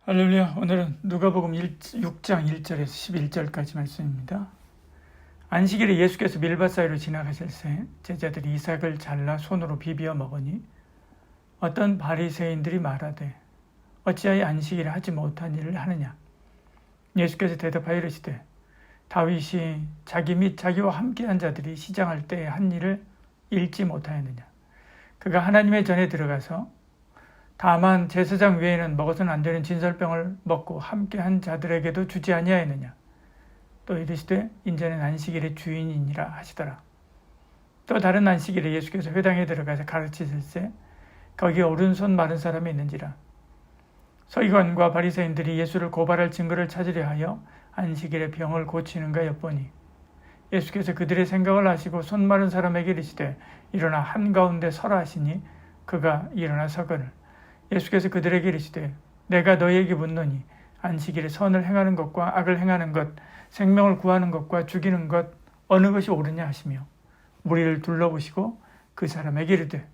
할렐루야. 오늘은 누가복음 6장 1절에서 11절까지 말씀입니다. 안식일에 예수께서 밀밭 사이로 지나가실 새 제자들이 이삭을 잘라 손으로 비비어 먹으니 어떤 바리새인들이 말하되 어찌하여 안식일에 하지 못한 일을 하느냐. 예수께서 대답하여 이르시되 다윗이 자기 및 자기와 함께한 자들이 시장할 때에 한 일을 읽지 못하였느냐. 그가 하나님의 전에 들어가서 다만 제사장 외에는 먹어서는 안 되는 진설병을 먹고 함께한 자들에게도 주지 아니하였느냐. 또 이르시되 인자는 안식일의 주인이니라 하시더라. 또 다른 안식일에 예수께서 회당에 들어가서 가르치실세 거기에 오른손 마른 사람이 있는지라. 서기관과 바리새인들이 예수를 고발할 증거를 찾으려 하여 안식일에 병을 고치는가 엿보니 예수께서 그들의 생각을 아시고 손 마른 사람에게 이르시되 일어나 한가운데 서라 하시니 그가 일어나 서거늘. 예수께서 그들에게 이르시되 내가 너희에게 묻노니 안식일에 선을 행하는 것과 악을 행하는 것, 생명을 구하는 것과 죽이는 것 어느 것이 옳으냐 하시며 무리를 둘러보시고 그 사람에게 이르되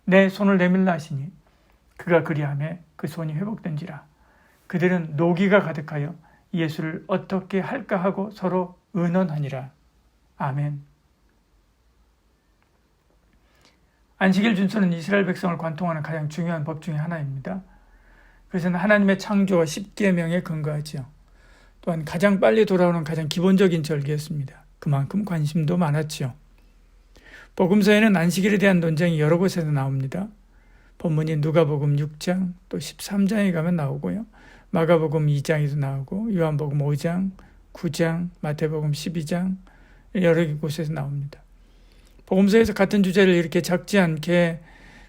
내 손을 내밀라 하시니 그가 그리하매 그 손이 회복된지라. 그들은 노기가 가득하여 예수를 어떻게 할까 하고 서로 의논하니라. 아멘. 안식일 준수는 이스라엘 백성을 관통하는 가장 중요한 법 중에 하나입니다. 그것은 하나님의 창조와 십계명에 근거하지요. 또한 가장 빨리 돌아오는 가장 기본적인 절기였습니다. 그만큼 관심도 많았지요. 복음서에는 안식일에 대한 논쟁이 여러 곳에서 나옵니다. 본문인 누가복음 6장 또 13장에 가면 나오고요. 마가복음 2장에도 나오고 요한복음 5장, 9장, 마태복음 12장 여러 곳에서 나옵니다. 복음서에서 같은 주제를 이렇게 적지 않은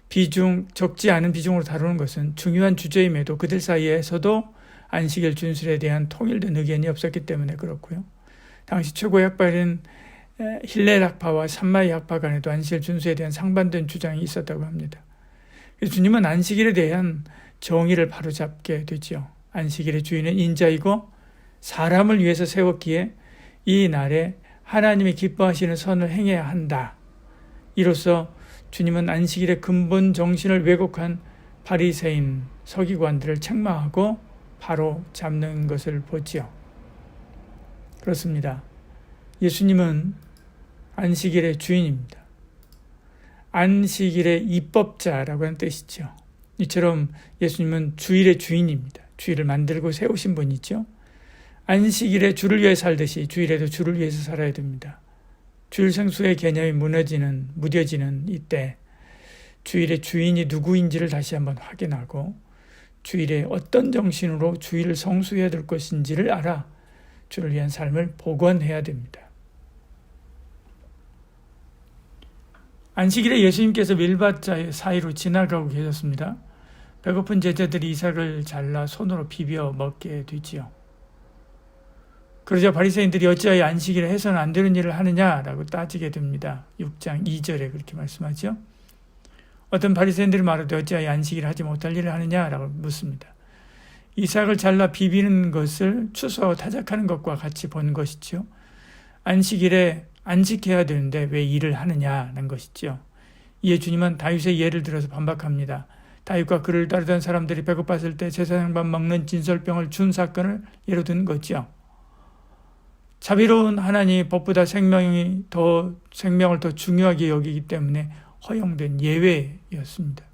비중으로 다루는 것은 중요한 주제임에도 그들 사이에서도 안식일 준술에 대한 통일된 의견이 없었기 때문에 그렇고요. 당시 최고의 학파인 힐렐 학파와 산마이 학파 간에도 안식일 준수에 대한 상반된 주장이 있었다고 합니다. 그래서 주님은 안식일에 대한 정의를 바로잡게 되죠. 안식일의 주인은 인자이고 사람을 위해서 세웠기에 이 날에 하나님이 기뻐하시는 선을 행해야 한다. 이로써 주님은 안식일의 근본 정신을 왜곡한 바리새인 서기관들을 책망하고 바로 잡는 것을 보지요. 그렇습니다. 예수님은 안식일의 주인입니다. 안식일의 입법자라고 하는 뜻이죠. 이처럼 예수님은 주일의 주인입니다. 주일을 만들고 세우신 분이죠. 안식일에 주를 위해 살듯이 주일에도 주를 위해서 살아야 됩니다. 주일 생수의 개념이 무뎌지는 이때 주일의 주인이 누구인지를 다시 한번 확인하고 주일에 어떤 정신으로 주일을 성수해야 될 것인지를 알아 주를 위한 삶을 복원해야 됩니다. 안식일에 예수님께서 밀밭 사이로 지나가고 계셨습니다. 배고픈 제자들이 이삭을 잘라 손으로 비벼 먹게 되지요. 그러자 바리새인들이 어찌하여 안식일에 해서는 안 되는 일을 하느냐라고 따지게 됩니다. 6장 2절에 그렇게 말씀하죠. 어떤 바리새인들이 말하되 어찌하여 안식일에 하지 못할 일을 하느냐라고 묻습니다. 이삭을 잘라 비비는 것을 추수하고 타작하는 것과 같이 본 것이죠. 안식일에 안식해야 되는데 왜 일을 하느냐는 것이죠. 이에 주님은 다윗의 예를 들어서 반박합니다. 다윗과 그를 따르던 사람들이 배고팠을 때 제사장만 먹는 진설병을 준 사건을 예로 든 거죠. 자비로운 하나님이 법보다 생명을 더 중요하게 여기기 때문에 허용된 예외였습니다.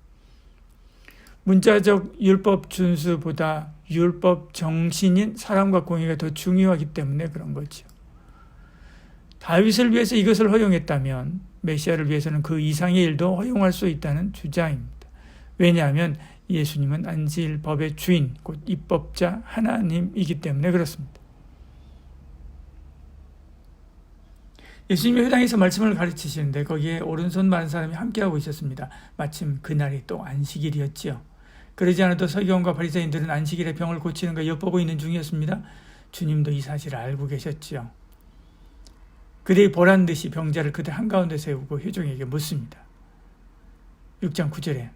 문자적 율법 준수보다 율법 정신인 사랑과 공의가 더 중요하기 때문에 그런 거죠. 다윗을 위해서 이것을 허용했다면 메시아를 위해서는 그 이상의 일도 허용할 수 있다는 주장입니다. 왜냐하면 예수님은 안식일 법의 주인, 곧 입법자 하나님이기 때문에 그렇습니다. 예수님이 회당에서 말씀을 가르치시는데 거기에 오른손 마른 사람이 함께하고 있었습니다. 마침 그날이 또 안식일이었지요. 그러지 않아도 서기관과 바리새인들은 안식일에 병을 고치는 걸 엿보고 있는 중이었습니다. 주님도 이 사실을 알고 계셨지요. 그들이 보란 듯이 병자를 그들 한가운데 세우고 회중에게 묻습니다. 6장 9절에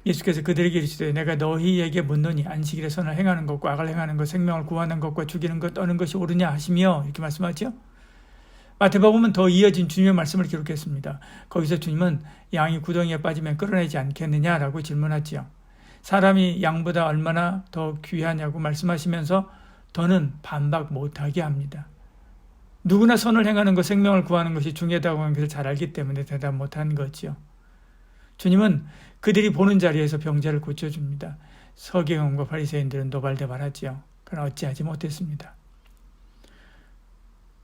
예수께서 그들에게 이르시되 내가 너희에게 묻노니 안식일에 선을 행하는 것과 악을 행하는 것, 생명을 구하는 것과 죽이는 것 어느 것이 옳으냐 하시며 이렇게 말씀하죠. 마태복음은 더 이어진 주님의 말씀을 기록했습니다. 거기서 주님은 양이 구덩이에 빠지면 끌어내지 않겠느냐라고 질문하지요. 사람이 양보다 얼마나 더 귀하냐고 말씀하시면서 더는 반박 못하게 합니다. 누구나 선을 행하는 것, 생명을 구하는 것이 중요하다고 하는 것을 잘 알기 때문에 대답 못한 거지요. 주님은 그들이 보는 자리에서 병자를 고쳐줍니다. 서기관과 바리새인들은 노발대발하지요. 그러나 어찌하지 못했습니다.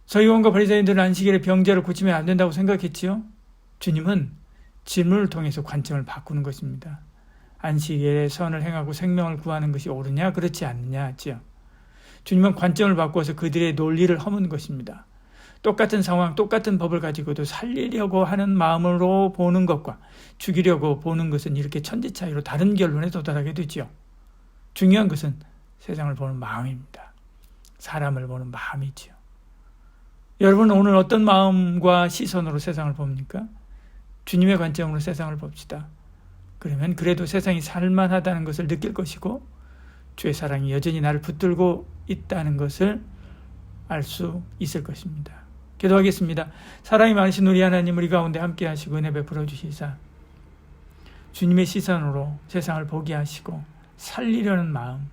서기관과 바리새인들은 안식일에 병자를 고치면 안 된다고 생각했지요. 주님은 질문을 통해서 관점을 바꾸는 것입니다. 안식일에 선을 행하고 생명을 구하는 것이 옳으냐 그렇지 않느냐 하지요. 주님은 관점을 바꾸어서 그들의 논리를 허무는 것입니다. 똑같은 상황, 똑같은 법을 가지고도 살리려고 하는 마음으로 보는 것과 죽이려고 보는 것은 이렇게 천지 차이로 다른 결론에 도달하게 되지요. 중요한 것은 세상을 보는 마음입니다. 사람을 보는 마음이지요. 여러분 오늘 어떤 마음과 시선으로 세상을 봅니까? 주님의 관점으로 세상을 봅시다. 그러면 그래도 세상이 살만하다는 것을 느낄 것이고 주의 사랑이 여전히 나를 붙들고 있다는 것을 알 수 있을 것입니다. 기도하겠습니다. 사랑이 많으신 우리 하나님, 우리 가운데 함께 하시고 은혜 베풀어 주시사 주님의 시선으로 세상을 보게 하시고 살리려는 마음,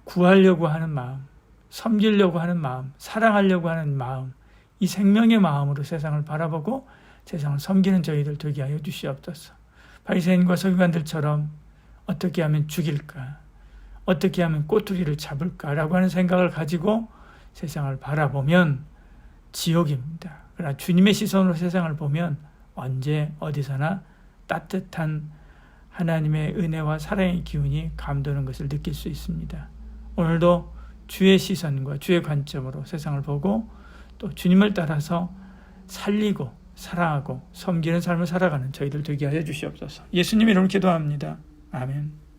구하려고 하는 마음, 섬기려고 하는 마음, 사랑하려고 하는 마음, 이 생명의 마음으로 세상을 바라보고 세상을 섬기는 저희들 되게 하여 주시옵소서. 바리새인과 서기관들처럼 어떻게 하면 죽일까, 어떻게 하면 꼬투리를 잡을까라고 하는 생각을 가지고 세상을 바라보면 지옥입니다. 그러나 주님의 시선으로 세상을 보면 언제 어디서나 따뜻한 하나님의 은혜와 사랑의 기운이 감도는 것을 느낄 수 있습니다. 오늘도 주의 시선과 주의 관점으로 세상을 보고 또 주님을 따라서 살리고 사랑하고 섬기는 삶을 살아가는 저희들 되게 하여 주시옵소서. 예수님 이름으로 기도합니다. 아멘.